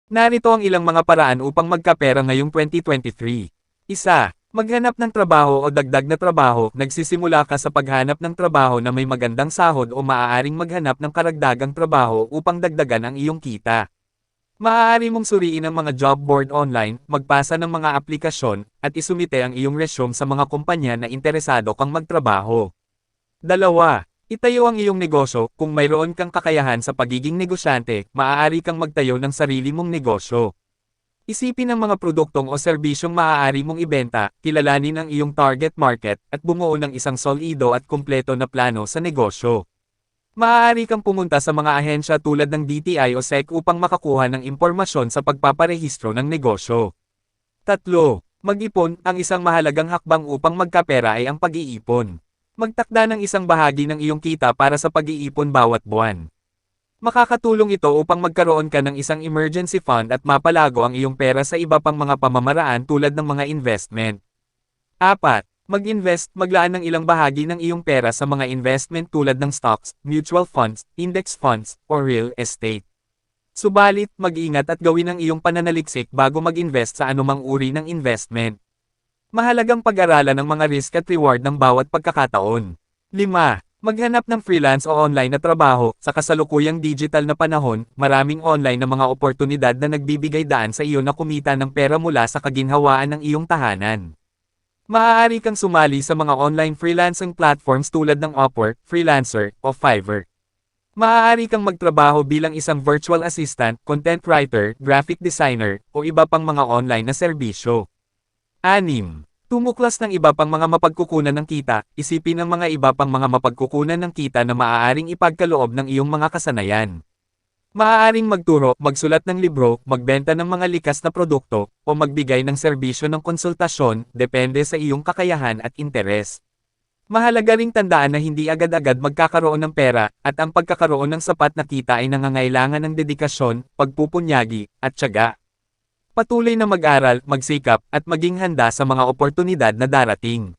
Narito ang ilang mga paraan upang magkapera ngayong 2023. Isa, maghanap ng trabaho o dagdag na trabaho. Nagsisimula ka sa paghanap ng trabaho na may magandang sahod o maaaring maghanap ng karagdagang trabaho upang dagdagan ang iyong kita. Maaari mong suriin ang mga job board online, magpasa ng mga aplikasyon, at isumite ang iyong resume sa mga kumpanya na interesado kang magtrabaho. Dalawa, itayo ang iyong negosyo. Kung mayroon kang kakayahan sa pagiging negosyante, maaari kang magtayo ng sarili mong negosyo. Isipin ang mga produktong o serbisyong maaari mong ibenta, kilalanin ang iyong target market, at bumuo ng isang solido at kumpleto na plano sa negosyo. Maaari kang pumunta sa mga ahensya tulad ng DTI o SEC upang makakuha ng impormasyon sa pagpaparehistro ng negosyo. Tatlo, mag-ipon. Ang isang mahalagang hakbang upang magkapera ay ang pag-iipon. Magtakda ng isang bahagi ng iyong kita para sa pag-iipon bawat buwan. Makakatulong ito upang magkaroon ka ng isang emergency fund at mapalago ang iyong pera sa iba pang mga pamamaraan tulad ng mga investment. Apat, mag-invest. Maglaan ng ilang bahagi ng iyong pera sa mga investment tulad ng stocks, mutual funds, index funds, o real estate. Subalit, mag-ingat at gawin ang iyong pananaliksik bago mag-invest sa anumang uri ng investment. Mahalagang pag-aralan ang mga risk at reward ng bawat pagkakataon. 5. Maghanap ng freelance o online na trabaho. Sa kasalukuyang digital na panahon, maraming online na mga oportunidad na nagbibigay daan sa iyo na kumita ng pera mula sa kaginhawaan ng iyong tahanan. Maaari kang sumali sa mga online freelancing platforms tulad ng Upwork, Freelancer, o Fiverr. Maaari kang magtrabaho bilang isang virtual assistant, content writer, graphic designer, o iba pang mga online na serbisyo. 6. Tumuklas ng iba pang mga mapagkukunan ng kita. Isipin ang mga iba pang mga mapagkukunan ng kita na maaaring ipagkaloob ng iyong mga kasanayan. Maaaring magturo, magsulat ng libro, magbenta ng mga likas na produkto, o magbigay ng serbisyo ng konsultasyon, depende sa iyong kakayahan at interes. Mahalaga ring tandaan na hindi agad-agad magkakaroon ng pera, at ang pagkakaroon ng sapat na kita ay nangangailangan ng dedikasyon, pagpupunyagi, at tiyaga. Patuloy na mag-aral, magsikap, at maging handa sa mga oportunidad na darating.